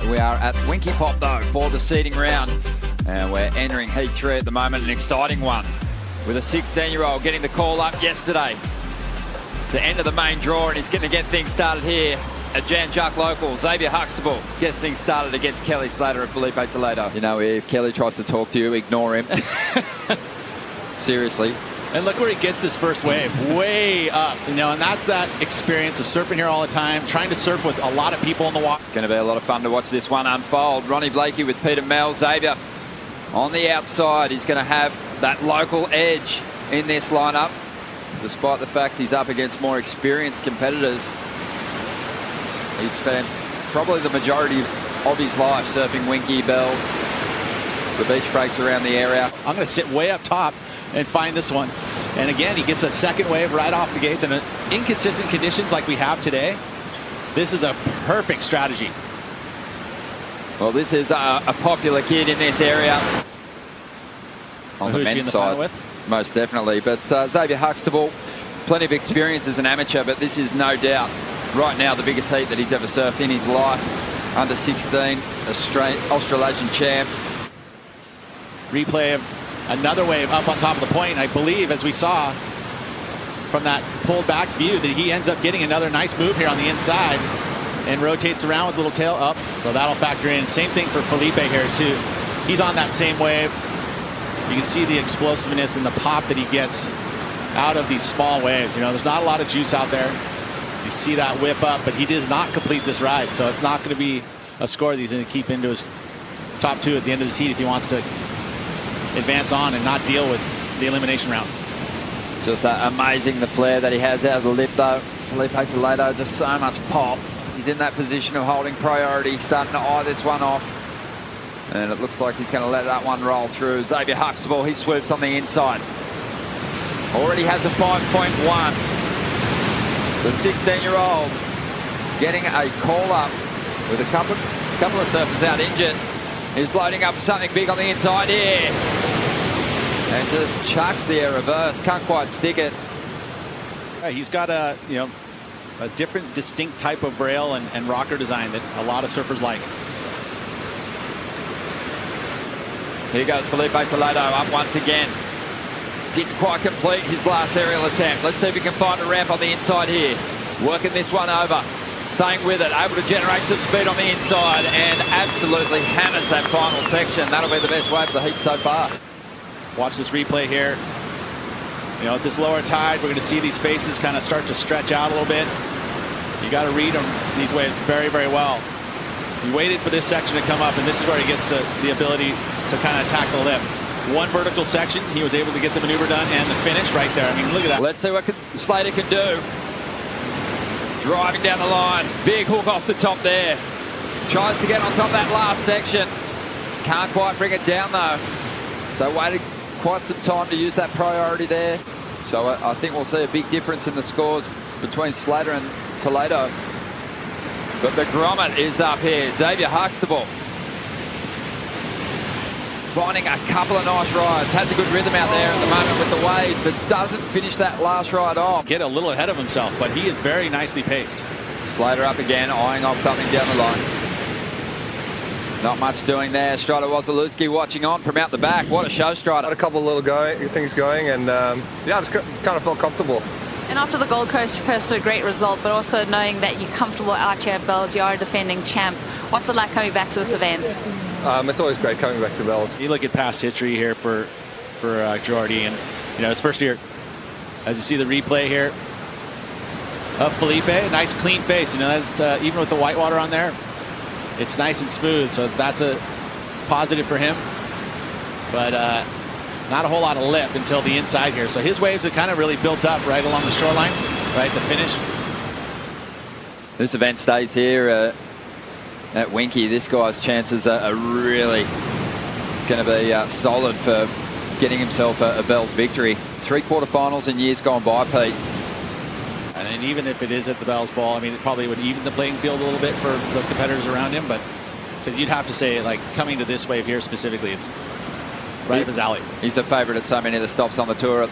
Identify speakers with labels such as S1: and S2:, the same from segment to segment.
S1: We are at Winky Pop though for the seeding round. And we're entering Heat 3 at the moment, an exciting one. With a 16-year-old getting the call up yesterday to enter the main draw, and he's going to get things started here at Jan Juck local. X.Huxtable gets things started against K.Slater and F.Toledo. You know, if Kelly tries to talk to you, ignore him. Seriously.
S2: And look where he gets his first wave, way up. You know, and that's that experience of surfing here all the time, trying to surf with a lot of people in the water.
S1: Going to be a lot of fun to watch this one unfold. Ronnie Blakey with Peter Mel. Xavier on the outside. He's going to have that local edge in this lineup, despite the fact he's up against more experienced competitors. He's spent probably the majority of his life surfing Winky Bells, the beach breaks around the area.
S2: I'm going to sit way up top and find this one. And again, he gets a second wave right off the gates. And in inconsistent conditions like we have today, this is a perfect strategy.
S1: Well, this is a popular kid in this area. On the men's side, most definitely. But X.Huxtable, plenty of experience as an amateur, but this is no doubt right now the biggest heat that he's ever surfed in his life. Under 16, Australasian champ.
S2: Replay of another wave up on top of the point. I believe, as we saw from that pulled back view, that he ends up getting another nice move here on the inside and rotates around with a little tail up. So that'll factor in. Same thing for Felipe here too. He's on that same wave. You can see the explosiveness and the pop that he gets out of these small waves. You know, there's not a lot of juice out there. You see that whip up, but he does not complete this ride. So it's not going to be a score that he's going to keep into his top two at the end of this heat if he wants to advance on and not deal with the elimination round.
S1: Just amazing the flare that he has out of the lip though. F.Toledo, just so much pop. He's in that position of holding priority, starting to eye this one off. And it looks like he's going to let that one roll through. X.Huxtable, he swoops on the inside. Already has a 5.1. The 16-year-old getting a call up with a couple of surfers out injured. He's loading up for something big on the inside here. And just chucks the air reverse. Can't quite stick it.
S2: He's got a different distinct type of rail and rocker design that a lot of surfers like.
S1: Here goes F.Toledo up once again. Didn't quite complete his last aerial attempt. Let's see if he can find a ramp on the inside here. Working this one over. Staying with it. Able to generate some speed on the inside and absolutely hammers that final section. That'll be the best wave of the heat so far.
S2: Watch this replay here. You know, at this lower tide, we're going to see these faces kind of start to stretch out a little bit. You got to read them, these waves, very, very well. He waited for this section to come up, and this is where he gets the ability to kind of attack the lip. One vertical section, he was able to get the maneuver done, and the finish right there. I mean, look at that.
S1: Let's see what Slater can do. Driving down the line. Big hook off the top there. Tries to get on top of that last section. Can't quite bring it down, though. So waited quite some time to use that priority there. So I think we'll see a big difference in the scores between Slater and Toledo. But the grommet is up here. X.Huxtable finding a couple of nice rides. Has a good rhythm out there at the moment with the waves, but doesn't finish that last ride off.
S2: Get a little ahead of himself, but he is very nicely paced.
S1: Slater up again, eyeing off something down the line. Not much doing there. Strider Wasilewski watching on from out the back. What a show, Strider.
S3: Had a couple of little things going, and yeah, just kind of felt comfortable.
S4: And after the Gold Coast, you posted a great result, but also knowing that you're comfortable out here at Bells, you are a defending champ. What's it like coming back to this event?
S3: It's always great coming back to Bells.
S2: You look at past history here for Jordy, and you know his first year. As you see the replay here of Felipe, nice clean face. You know, that's even with the white water on there, it's nice and smooth. So that's a positive for him. But not a whole lot of lip until the inside here. So his waves have kind of really built up right along the shoreline, right, the finish.
S1: This event stays here at Winky. This guy's chances are really going to be solid for getting himself a Bells victory. 3 quarterfinals in years gone by, Pete.
S2: And even if it is at the Bells Ball, I mean, it probably would even the playing field a little bit for the competitors around him. But you'd have to say, like, coming to this wave here specifically, it's right up his alley.
S1: He's a favourite at so many of the stops on the tour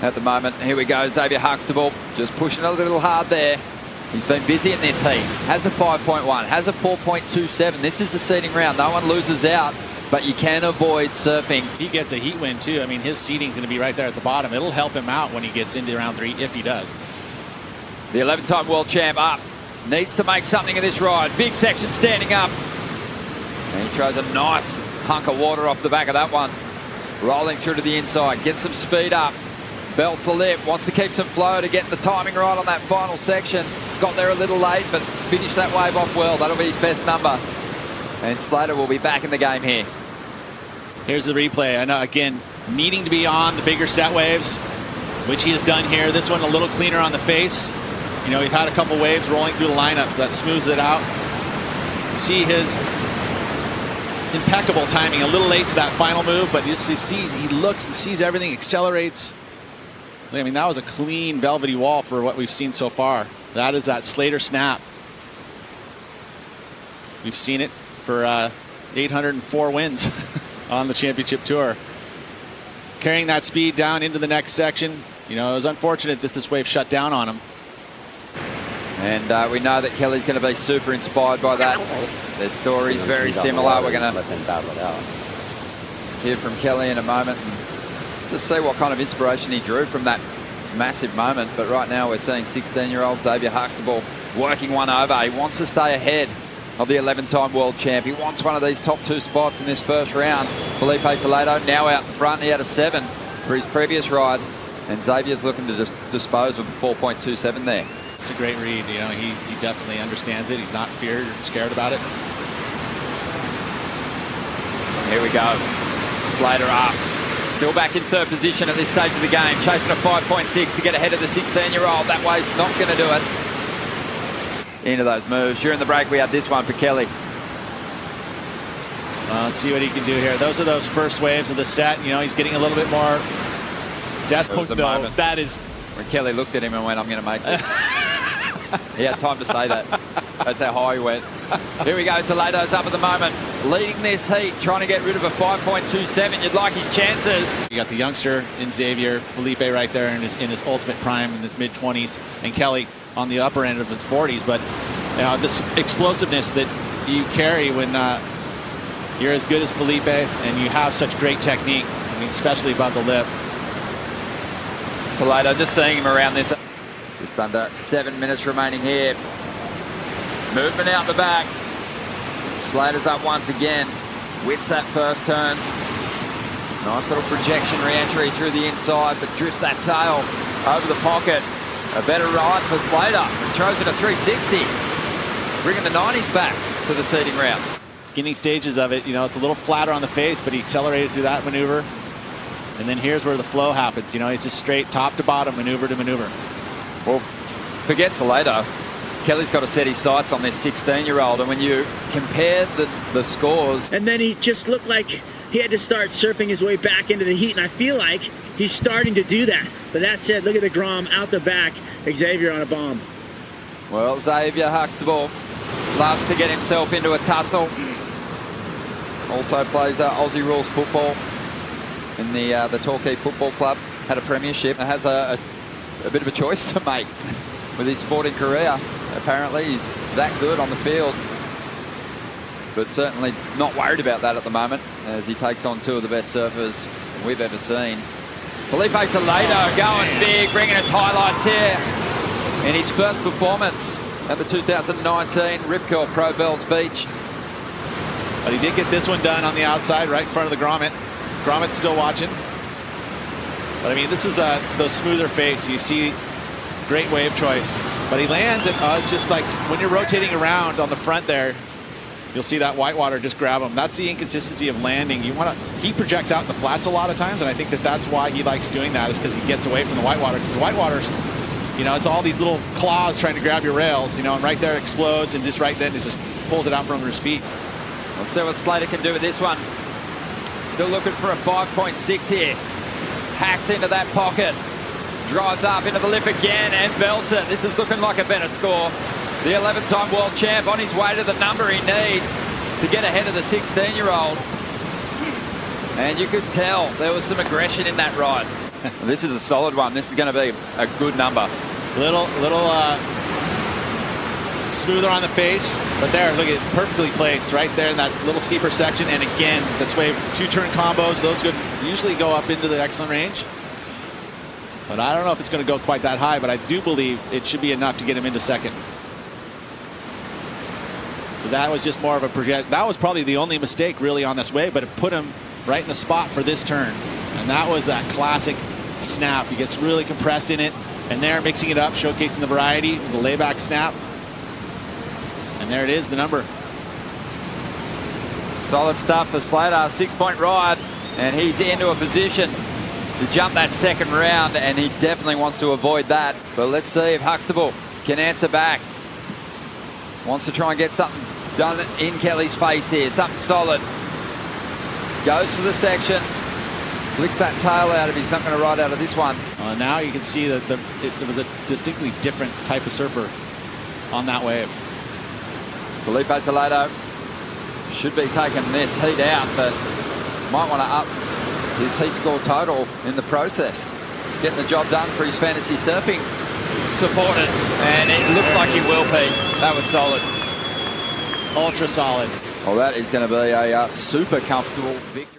S1: at the moment. Here we go, X.Huxtable just pushing a little hard there. He's been busy in this heat. Has a 5.1, has a 4.27. This is the seeding round. No one loses out, but you can avoid surfing.
S2: He gets a heat win too. I mean, his seeding's going to be right there at the bottom. It'll help him out when he gets into round 3, if he does.
S1: The 11-time world champ up. Needs to make something of this ride. Big section standing up. And he throws a nice hunk of water off the back of that one. Rolling through to the inside. Gets some speed up. Belts the lip. Wants to keep some flow to get the timing right on that final section. Got there a little late, but finished that wave off well. That'll be his best number. And Slater will be back in the game here.
S2: Here's the replay. I know, again, needing to be on the bigger set waves, which he has done here. This one a little cleaner on the face. You know, we've had a couple waves rolling through the lineup, so that smooths it out. See his impeccable timing. A little late to that final move, but you see, he looks and sees everything, accelerates. I mean, that was a clean, velvety wall for what we've seen so far. That is that Slater snap. We've seen it for 804 wins on the championship tour. Carrying that speed down into the next section. You know, it was unfortunate that this wave shut down on him.
S1: And we know that Kelly's going to be super inspired by that. Their story is very similar. We're going to hear from Kelly in a moment and just see what kind of inspiration he drew from that massive moment. But right now we're seeing 16-year-old X.Huxtable working one over. He wants to stay ahead of the 11-time world champ. He wants one of these top 2 spots in this first round. F.Toledo now out in front. He had a 7 for his previous ride. And Xavier's looking to dispose of a 4.27 there.
S2: It's a great read. You know, he definitely understands it. He's not feared or scared about it.
S1: Here we go. Slater up. Still back in 3rd position at this stage of the game. Chasing a 5.6 to get ahead of the 16-year-old. That way's not going to do it. Into those moves. During the break, we had this one for Kelly.
S2: Let's see what he can do here. Those are those first waves of the set. You know, he's getting a little bit more desperate. That is
S1: when Kelly looked at him and went, I'm going to make this. He had time to say that. That's how high he went. Here we go. Toledo's up at the moment. Leading this heat, trying to get rid of a 5.27. You'd like his chances.
S2: You got the youngster in Xavier, Felipe right there in his ultimate prime in his mid-20s, and Kelly on the upper end of his 40s. But you know, this explosiveness that you carry when you're as good as Felipe and you have such great technique, I mean, especially above the lip.
S1: Toledo, just seeing him around this. Just under 7 minutes remaining here. Movement out the back. Slater's up once again. Whips that first turn. Nice little projection re-entry through the inside, but drifts that tail over the pocket. A better ride for Slater. Throws it a 360. Bringing the 90s back to the seeding round.
S2: Beginning stages of it, you know, it's a little flatter on the face, but he accelerated through that maneuver. And then here's where the flow happens. You know, he's just straight top to bottom, maneuver to maneuver.
S1: Well, forget Toledo. Kelly's got to set his sights on this 16-year-old. And when you compare the scores...
S5: And then he just looked like he had to start surfing his way back into the heat. And I feel like he's starting to do that. But that said, look at the Grom out the back. Xavier on a bomb.
S1: Well, X.Huxtable loves to get himself into a tussle. Also plays Aussie rules football in the Torquay Football Club. Had a premiership and has a bit of a choice to make with his sporting career. Apparently he's that good on the field, but certainly not worried about that at the moment as he takes on 2 of the best surfers we've ever seen. F.Toledo going big, bringing us highlights here in his first performance at the 2019 Rip Curl Pro Bells Beach.
S2: But he did get this one done on the outside right in front of the grommet. Grommet's still watching. But I mean, this is the smoother face. You see great wave choice. But he lands and just like when you're rotating around on the front there, you'll see that whitewater just grab him. That's the inconsistency of landing. He projects out in the flats a lot of times, and I think that's why he likes doing that, is because he gets away from the whitewater. Because the whitewater's, you know, it's all these little claws trying to grab your rails, you know, and right there it explodes, and just right then it just pulls it out from under his feet.
S1: Let's see what Slater can do with this one. Still looking for a 5.6 here. Hacks into that pocket. Drives up into the lip again and belts it. This is looking like a better score. The 11-time world champ on his way to the number he needs to get ahead of the 16-year-old. And you could tell there was some aggression in that ride. This is a solid one. This is going to be a good number.
S2: Little smoother on the face. But there, look at perfectly placed right there in that little steeper section. And again, this wave, 2-turn combos, those could usually go up into the excellent range. But I don't know if it's going to go quite that high, but I do believe it should be enough to get him into second. So that was just more of a project. That was probably the only mistake really on this wave, but it put him right in the spot for this turn. And that was that classic snap. He gets really compressed in it. And there, mixing it up, showcasing the variety, the layback snap. And there it is, the number.
S1: Solid stuff for Slater. 6-point ride, and he's into a position to jump that second round, and he definitely wants to avoid that. But let's see if Huxtable can answer back. Wants to try and get something done in Kelly's face here. Something solid. Goes for the section. Flicks that tail out if he's not going to ride out of this one.
S2: Now you can see that there was a distinctly different type of surfer on that wave.
S1: F.Toledo should be taking this heat out, but might want to up his heat score total in the process. Getting the job done for his fantasy surfing supporters, and it looks like he will, Pete. That was solid.
S2: Ultra solid.
S1: Well, that is going to be a super comfortable victory.